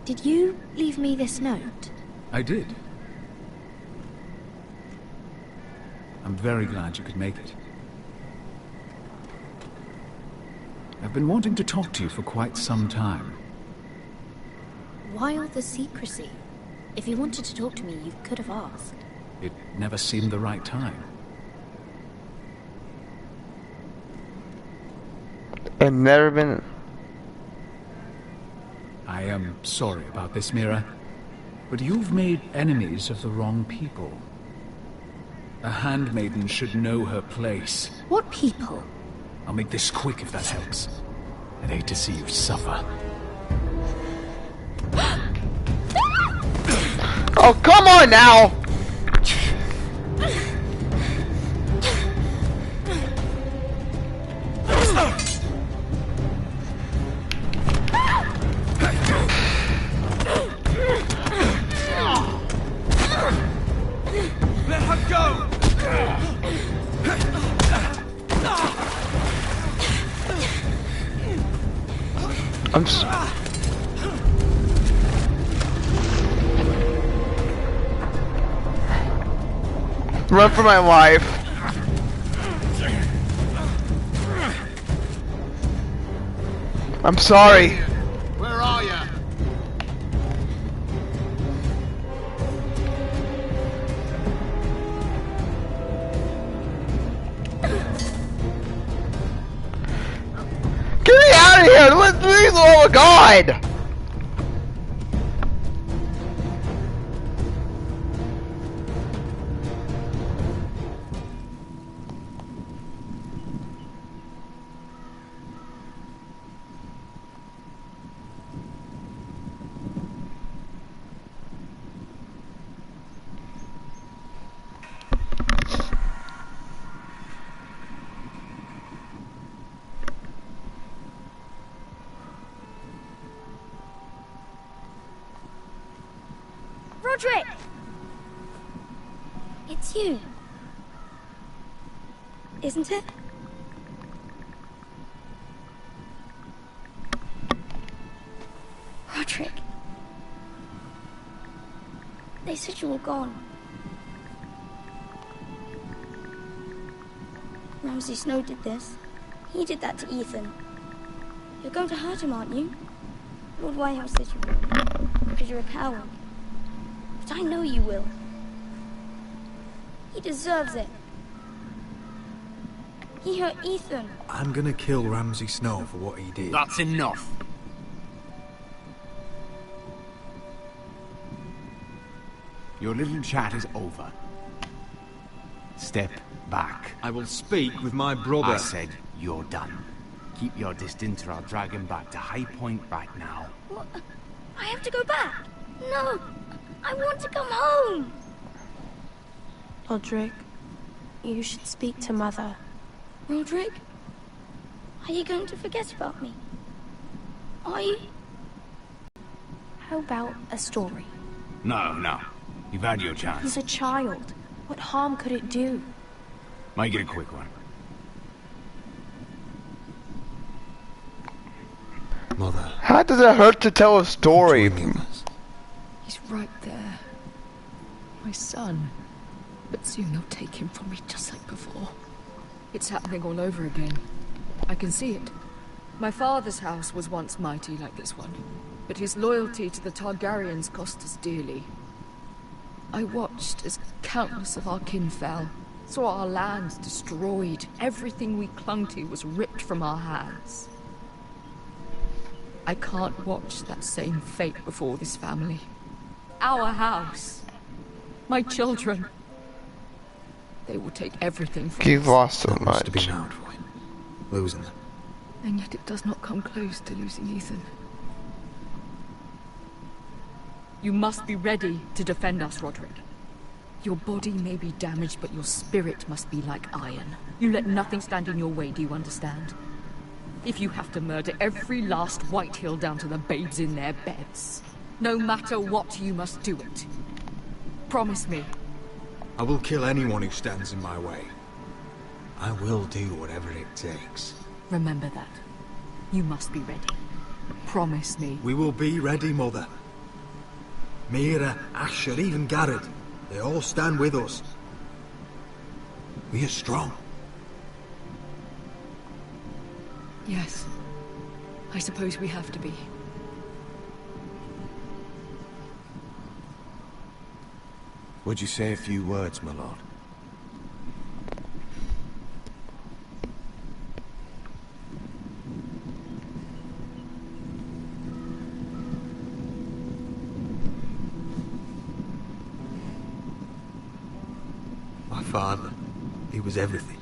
Did you leave me this note? I did. I'm very glad you could make it. I've been wanting to talk to you for quite some time. Why all the secrecy? If you wanted to talk to me, you could have asked. It never seemed the right time. I've never been... I am sorry about this, Mira, but you've made enemies of the wrong people. A handmaiden should know her place. What people? I'll make this quick if that helps. I'd hate to see you suffer. Oh, come on now! Let her go! Run for my life. I'm sorry. Where are you? Get me out of here! Please, oh God! Rodrick! It's you. Isn't it? Rodrick. They said you were gone. Ramsay Snow did this. He did that to Ethan. You're going to hurt him, aren't you? Lord Whitehouse said you will. Because you're a coward. But I know you will. He deserves it. He hurt Ethan. I'm gonna kill Ramsay Snow for what he did. That's enough. Your little chat is over. Step back. I will speak with my brother. I said you're done. Keep your distance or I'll drag him back to High Point right now. What? I have to go back? No! I want to come home! Rodrick, you should speak to Mother. Rodrick? Are you going to forget about me? Are you? How about a story? No. You've had your chance. He's a child. What harm could it do? Make it a quick one. Mother. How does it hurt to tell a story? He's right there. My son. But soon they'll take him from me just like before. It's happening all over again. I can see it. My father's house was once mighty like this one, but his loyalty to the Targaryens cost us dearly. I watched as countless of our kin fell, Saw our lands destroyed. Everything we clung to was ripped from our hands. I can't watch that same fate before this family. Our house. My children. They will take everything from us. You've lost so That must have much. been hard for him, losing them. And yet it does not come close to losing Ethan. You must be ready to defend us, Rodrick. Your body may be damaged, but your spirit must be like iron. You let nothing stand in your way, do you understand? If you have to murder every last White Hill down to the babes in their beds, no matter what, you must do it. Promise me. I will kill anyone who stands in my way. I will do whatever it takes. Remember that. You must be ready. Promise me. We will be ready, Mother. Mira, Asher, even Garrett. They all stand with us. We are strong. Yes. I suppose we have to be. Would you say a few words, my lord? My father, he was everything.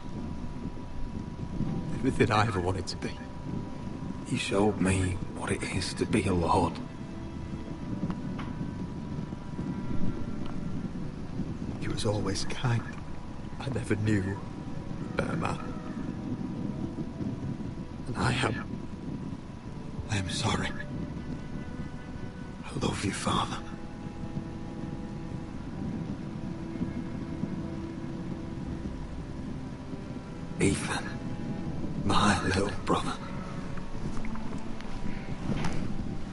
Everything I ever wanted to be. He showed me what it is to be a lord. He was always kind. I never knew a better man. And I am sorry. I love you, Father. Ethan, my little brother.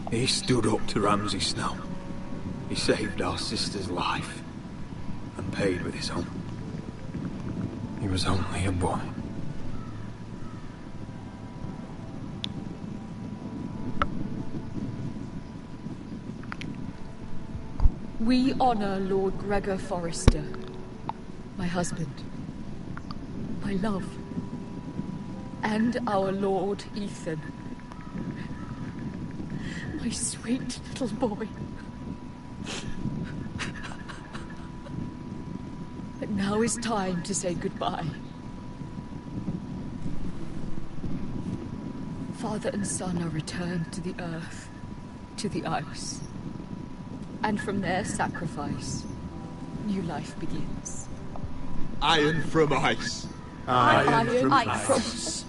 He stood up to Ramsay Snow. He saved our sister's life and paid with his own. He was only a boy. We honor Lord Gregor Forrester, my husband, my love, and our Lord Ethan, my sweet little boy. But now is time to say goodbye. Father and son are returned to the earth, to the ice. And from their sacrifice, new life begins. Iron from ice. Iron from ice. ice.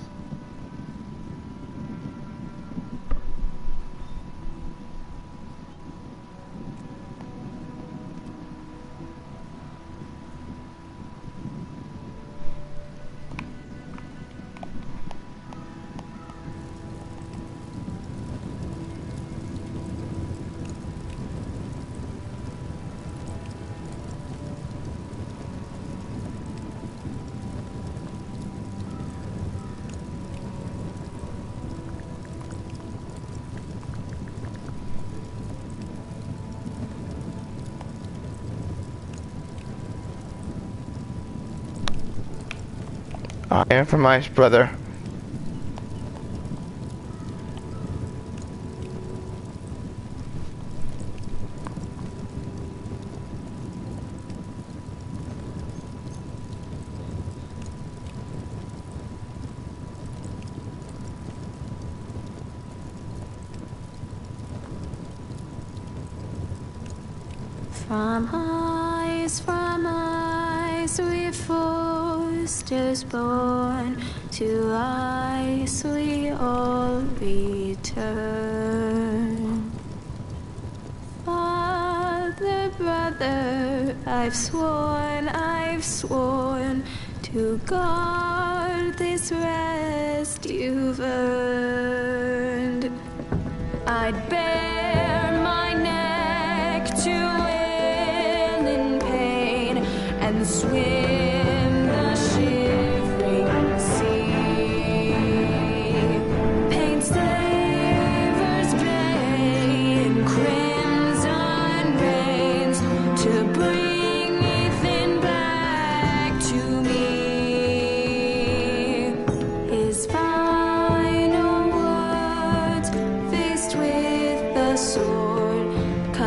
Iron from ice, brother. From ice, we Forsters born, to ice we all return. Father, brother, I've sworn to guard this rest you've earned. I'd bare my neck to and swim the shivering sea. Paint slavers play in crimson rains to bring Ethan back to me.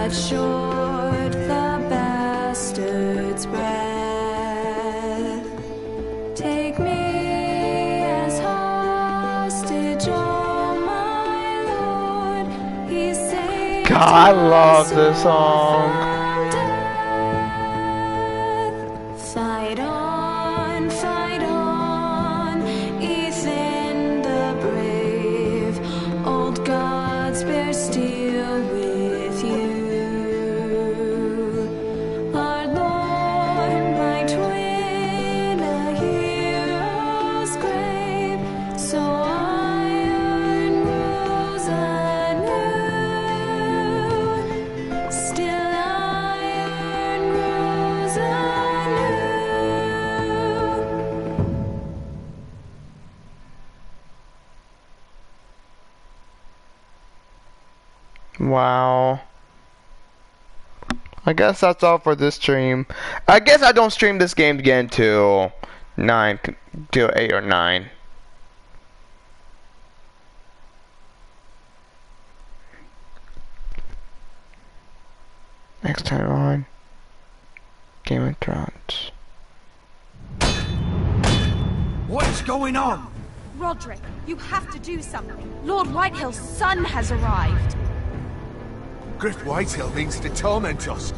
cut short the bastard's breath. Take me as hostage, oh my lord. He saved God, I love this song. Fight on, Ethan the brave. Old gods bear steel with you. Our Lord might win a hero's grave, so iron rose anew. Still iron rose anew. Wow. I guess that's all for this stream. I guess I don't stream this game again till 8 or 9. Next time on Game of Thrones. What is going on? Rodrick, you have to do something. Lord Whitehill's son has arrived. Griff Whitehill means to torment us.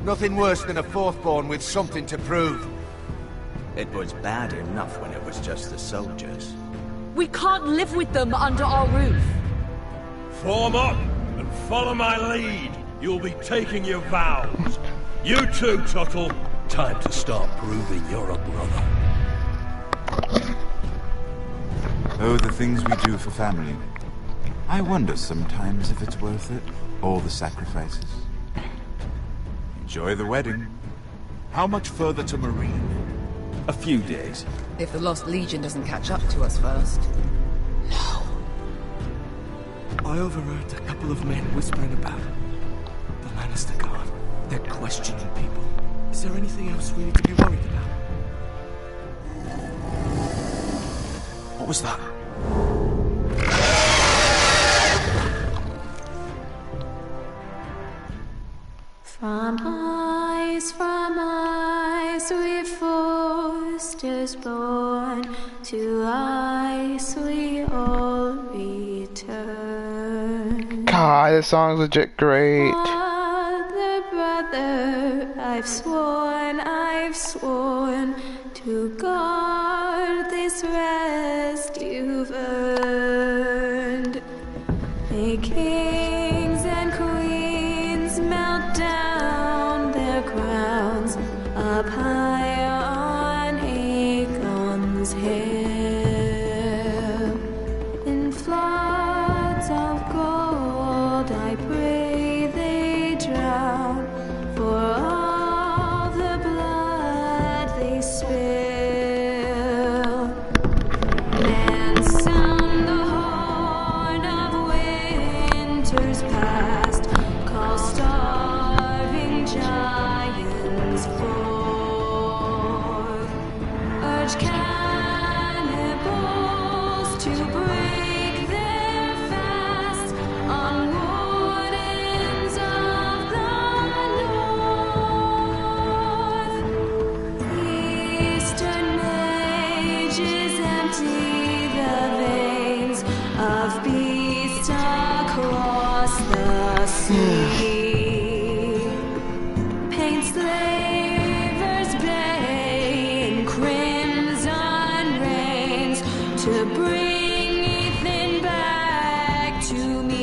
Nothing worse than a fourthborn with something to prove. It was bad enough when it was just the soldiers. We can't live with them under our roof. Form up and follow my lead. You'll be taking your vows. You too, Tuttle. Time to start proving you're a brother. Oh, the things we do for family. I wonder sometimes if it's worth it, all the sacrifices. Enjoy the wedding. How much further to Marine? A few days. If the Lost Legion doesn't catch up to us first. I overheard a couple of men whispering about the Lannister Guard. They're questioning people. Is there anything else we need to be worried about? What was that? From ice we foresters born, to ice we all return. God, this song's legit great. Brother, I've sworn to guard this rest you've earned. May kings and queens melt down their crowns up high on Aegon's hill. In floods of gold I pray they drown, for all the blood they spill. And sound the horn of winter's past, call starving giants forth. Urge cannibals to break their fast on wardens of the north. Eastern mages empty the veins of beasts across the sea. Paint slavers bay in crimson rains to bring Ethan back to me.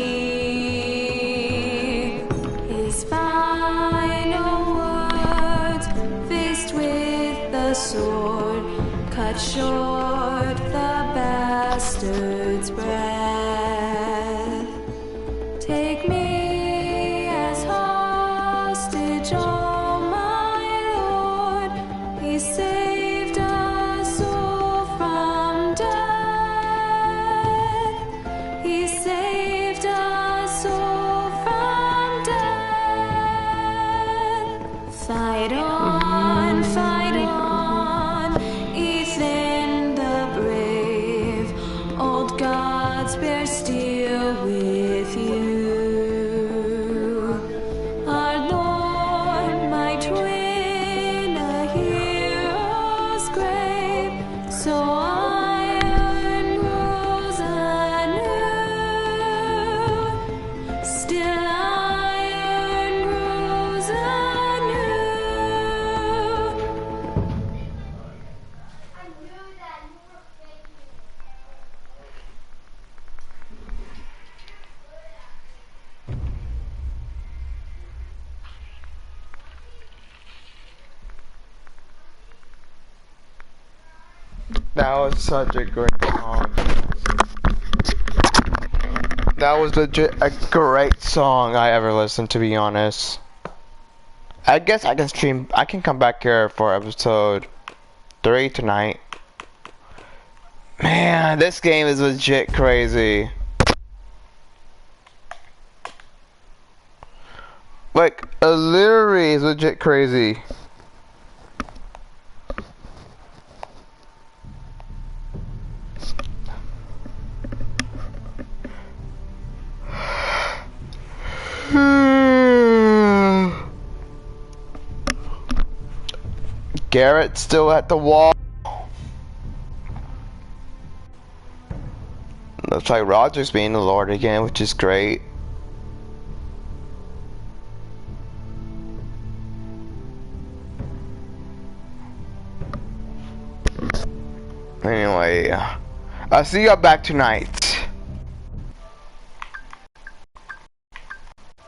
His final words, faced with the sword, cut short the bastard's breath. Take me as hostage, oh my lord. He saved us all from death. He saved us all from death. Fight on, Ethan the brave. Old gods bear steel with you. That was such a great song. That was legit a great song I ever listened, to be honest. I guess I can come back here for episode 3 tonight. Man, this game is legit crazy. Like, literally is legit crazy. Garrett's still at the wall. Looks like Rodrick's being the Lord again, which is great. Anyway, I'll see y'all back tonight.